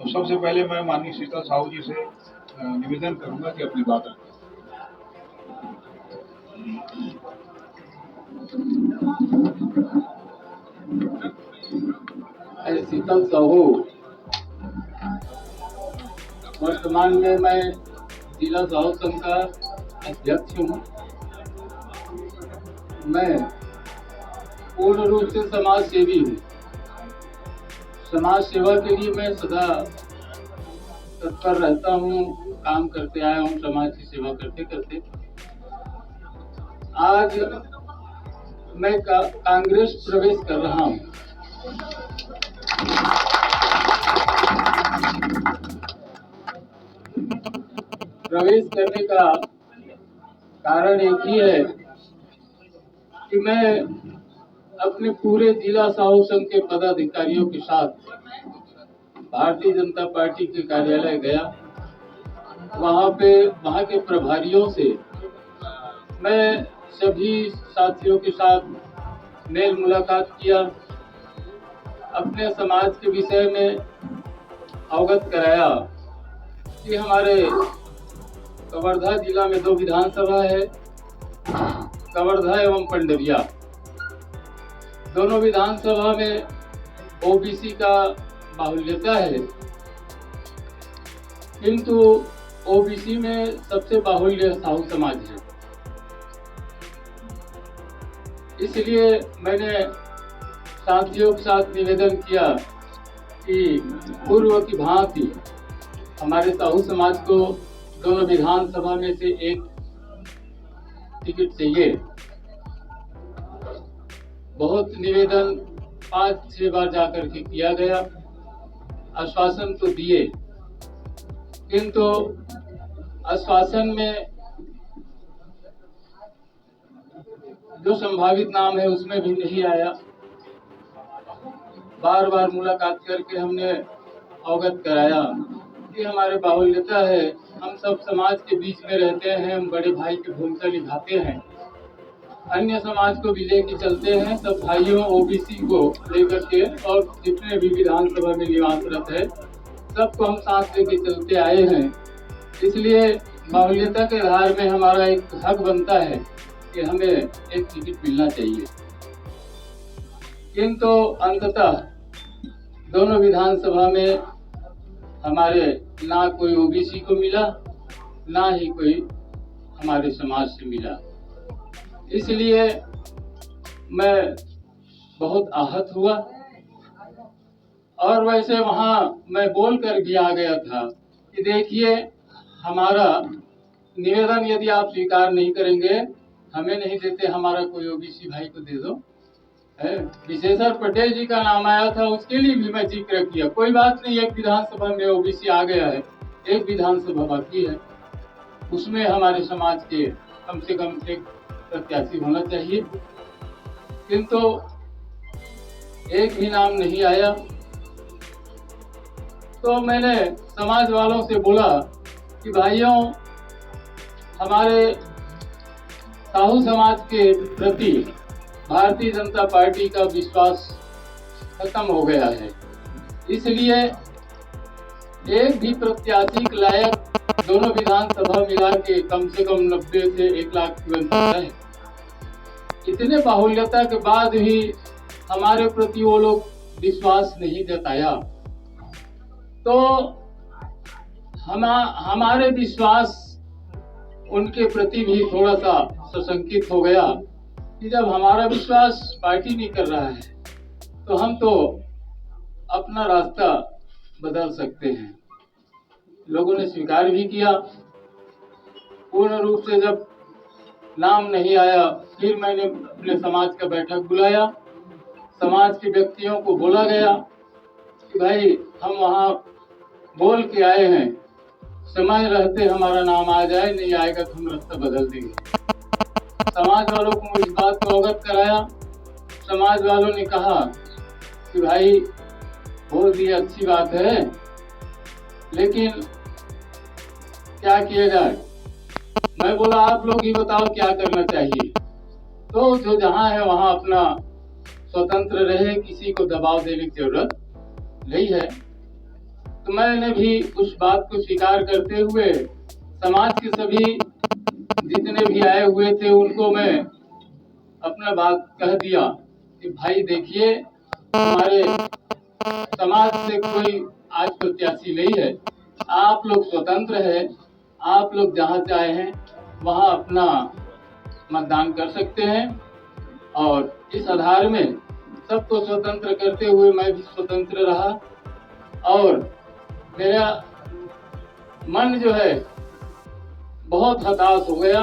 सबसे पहले मैं माननीय सीता साहू जी से निवेदन करूंगा कि अपनी बात रखें। शीतल साहू, वर्तमान में मैं जिला साहू संघ का अध्यक्ष हूँ। मैं पूर्ण रूप से समाज सेवी हूँ। समाज सेवा के लिए मैं सदा तत्पर रहता हूँ, काम करते आया हूँ समाज की सेवा करते करते। आज मैं कांग्रेस प्रवेश कर रहा हूँ। प्रवेश करने का कारण एक ही है कि मैं अपने पूरे जिला साहू संघ के पदाधिकारियों के साथ भारतीय जनता पार्टी के कार्यालय गया। वहाँ के प्रभारियों से मैं सभी साथियों के साथ मेल मुलाकात किया, अपने समाज के विषय में अवगत कराया कि हमारे कवर्धा जिला में 2 विधानसभा है, कवर्धा एवं पंडरिया। दोनों विधानसभा में ओबीसी का बाहुल्यता है, किंतु ओबीसी में सबसे बाहुल्य साहू समाज है। इसलिए मैंने साथियों के साथ निवेदन किया कि पूर्व की भांति हमारे साहू समाज को दोनों विधानसभा में से एक टिकट चाहिए। बहुत निवेदन 5-6 बार जाकर के किया गया, आश्वासन तो दिए, किंतु आश्वासन में जो संभावित नाम है उसमें भी नहीं आया। बार बार मुलाकात करके हमने अवगत कराया कि हमारे बाहुल्यता है, हम सब समाज के बीच में रहते हैं, हम बड़े भाई की भूमिका निभाते हैं, अन्य समाज को भी लेके चलते हैं, सब भाइयों ओबीसी को लेकर के और जितने भी विधानसभा में निवासरत है सबको हम साथ लेके चलते आए हैं। इसलिए बाहुल्यता के आधार में हमारा एक हक बनता है कि हमें एक टिकट मिलना चाहिए। किंतु अंततः दोनों विधानसभा में हमारे ना कोई ओबीसी को मिला, ना ही कोई हमारे समाज से मिला। इसलिए मैं बहुत आहत हुआ और वैसे वहां मैं बोल कर भी आ गया था कि देखिए, हमारा निवेदन यदि आप स्वीकार नहीं करेंगे, हमें नहीं देते, हमारा कोई ओबीसी भाई को दे दो। विशेषर पटेल जी का नाम आया था, उसके लिए भी मैं जिक्र किया। कोई बात नहीं, एक विधानसभा में ओबीसी आ गया है, एक विधानसभा बाकी है, उसमें हमारे समाज के कम से कम एक प्रत्याशी होना चाहिए। किंतु एक भी नाम नहीं आया। तो मैंने समाज वालों से बोला कि भाइयों, हमारे साहू समाज के प्रति भारतीय जनता पार्टी का विश्वास खत्म हो गया है। इसलिए एक भी प्रत्याशी के लायक दोनों विधानसभा मिला के कम से कम 90 से 1 लाख की बनता है। इतने बाहुल्यता के बाद भी हमारे प्रति वो लोग विश्वास नहीं जताया, तो हमारे विश्वास उनके प्रति भी थोड़ा सा सशंकित हो गया कि जब हमारा विश्वास पार्टी नहीं कर रहा है तो हम तो अपना रास्ता बदल सकते हैं। लोगों ने स्वीकार भी किया। पूर्ण रूप से जब नाम नहीं आया, फिर मैंने अपने समाज का बैठक बुलाया। समाज के व्यक्तियों को बोला गया कि भाई, हम वहाँ बोल के आए हैं, समय रहते हमारा नाम आ जाए, नहीं आएगा तो हम रास्ता बदल देंगे। समाज वालों को इस बात को अवगत कराया। समाज वालों ने कहा कि भाई, बोल दिया, अच्छी बात है, लेकिन क्या किया जाए। मैं बोला, आप लोग ही बताओ क्या करना चाहिए। तो जो जहाँ है वहाँ अपना स्वतंत्र रहे, किसी को दबाव देने की जरूरत नहीं है। तो मैंने भी उस बात को स्वीकार करते हुए समाज के सभी जितने भी आए हुए थे उनको मैं अपना बात कह दिया कि भाई देखिए, हमारे समाज से कोई आज प्रत्याशी नहीं है, आप लोग स्वतंत्र है, आप लोग जहाँ चाहे हैं वहाँ अपना मतदान कर सकते हैं। और इस आधार में सबको स्वतंत्र करते हुए मैं भी स्वतंत्र रहा और मेरा मन जो है बहुत हताश हो गया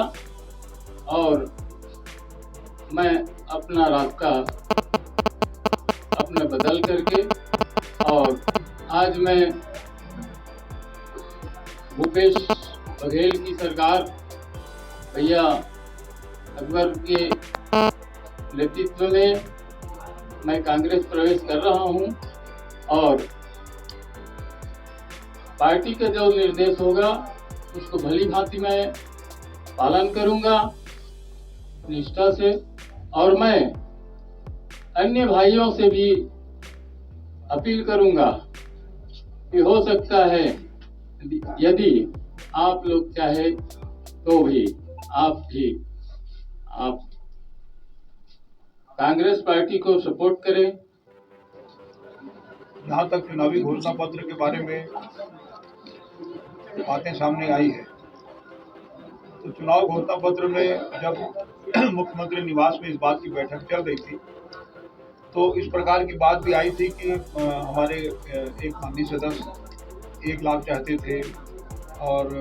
और मैं अपना रास्ता अपने बदल करके और आज मैं भूपेश बघेल की सरकार, भैया अकबर के नेतृत्व में मैं कांग्रेस प्रवेश कर रहा हूं और पार्टी का जो निर्देश होगा उसको भली भांति मैं पालन करूंगा निष्ठा से। और मैं अन्य भाइयों से भी अपील करूंगा कि हो सकता है यदि आप लोग चाहे तो भी आप कांग्रेस पार्टी को सपोर्ट करें। जहाँ तक चुनावी घोषणा पत्र के बारे में बातें सामने आई है, तो चुनाव घोषणा पत्र में जब मुख्यमंत्री निवास में इस बात की बैठक चल रही थी तो इस प्रकार की बात भी आई थी कि हमारे एक माननीय सदस्य 1 लाख चाहते थे और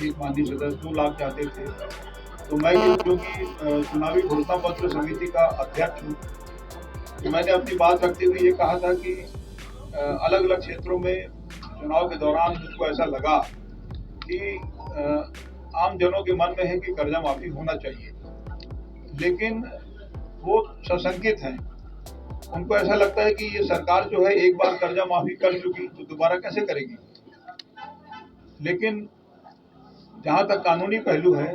एक माननीय सदस्य 2 लाख चाहते थे। तो मैं जो कि चुनावी घोषणा पत्र समिति का अध्यक्ष हूँ, तो मैंने अपनी बात रखते हुए ये कहा था कि अलग अलग क्षेत्रों में चुनाव के दौरान मुझको ऐसा लगा कि आम जनों के मन में है कि कर्जा माफी होना चाहिए, लेकिन वो सशंकित हैं। उनको ऐसा लगता है कि ये सरकार जो है एक बार कर्जा माफी कर चुकी तो दोबारा कैसे करेगी। लेकिन जहाँ तक कानूनी पहलू है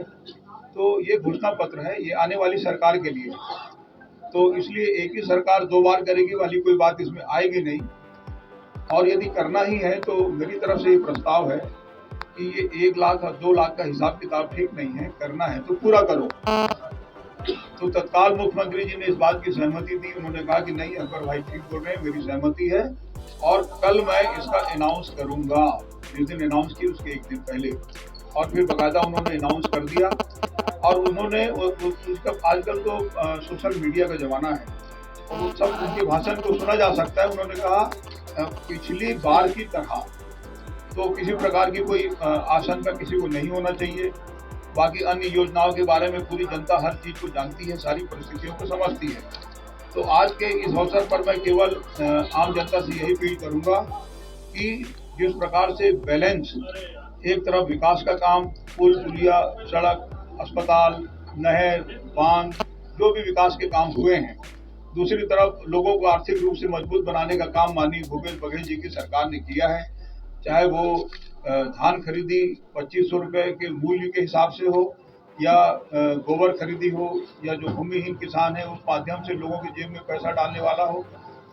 तो ये घोषणा पत्र है, ये आने वाली सरकार के लिए, तो इसलिए एक ही सरकार 2 बार करेगी वाली कोई बात इसमें आएगी नहीं। और यदि करना ही है तो मेरी तरफ से ये प्रस्ताव है कि ये 1 लाख और 2 लाख का हिसाब किताब ठीक नहीं है, करना है तो पूरा करो। तो तत्काल मुख्यमंत्री जी ने इस बात की सहमति दी। उन्होंने कहा कि नहीं अकबर भाई ठीक बोल रहे हैं, मेरी सहमति है और कल मैं इसका अनाउंस करूंगा। जिस दिन अनाउंस की उसके 1 दिन पहले और फिर बाकायदा उन्होंने अनाउंस कर दिया। और उन्होंने उसका आजकल तो सोशल मीडिया का जमाना है और वो सब उनके भाषण को सुना जा सकता है। उन्होंने कहा पिछली बार की तरह तो किसी प्रकार की कोई आशंका किसी को नहीं होना चाहिए। बाकी अन्य योजनाओं के बारे में पूरी जनता हर चीज को जानती है, सारी परिस्थितियों को समझती है। तो आज के इस अवसर पर मैं केवल आम जनता से यही अपील करूंगा कि जिस प्रकार से बैलेंस, एक तरफ विकास का काम, पुल पुलिया, सड़क, अस्पताल, नहर, बांध, जो भी विकास के काम हुए हैं, दूसरी तरफ लोगों को आर्थिक रूप से मजबूत बनाने का काम माननीय भूपेश बघेल जी की सरकार ने किया है। चाहे वो धान खरीदी 2500 रुपये के मूल्य के हिसाब से हो या गोबर खरीदी हो या जो भूमिहीन किसान है उस माध्यम से लोगों की जेब में पैसा डालने वाला हो,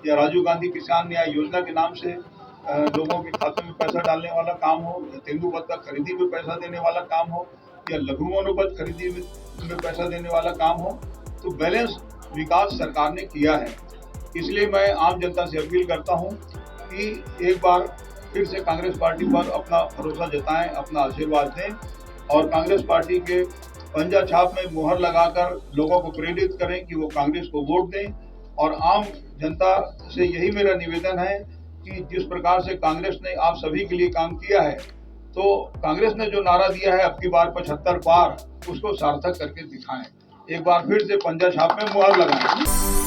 या राजीव गांधी किसान न्याय योजना के नाम से लोगों के खाते में पैसा डालने वाला काम हो, या तेंदुपत्ता खरीदी में पैसा देने वाला काम हो, या लघु वनोपज खरीदी में पैसा देने वाला काम हो, तो बैलेंस विकास सरकार ने किया है। इसलिए मैं आम जनता से अपील करता हूं कि एक बार फिर से कांग्रेस पार्टी पर अपना भरोसा जताएं, अपना आशीर्वाद दें और कांग्रेस पार्टी के पंजा छाप में मुहर लगाकर लोगों को प्रेरित करें कि वो कांग्रेस को वोट दें। और आम जनता से यही मेरा निवेदन है कि जिस प्रकार से कांग्रेस ने आप सभी के लिए काम किया है, तो कांग्रेस ने जो नारा दिया है अब की बार 75 पार, उसको सार्थक करके दिखाएं। एक बार फिर से पंजा छाप में मुहर लगाएं।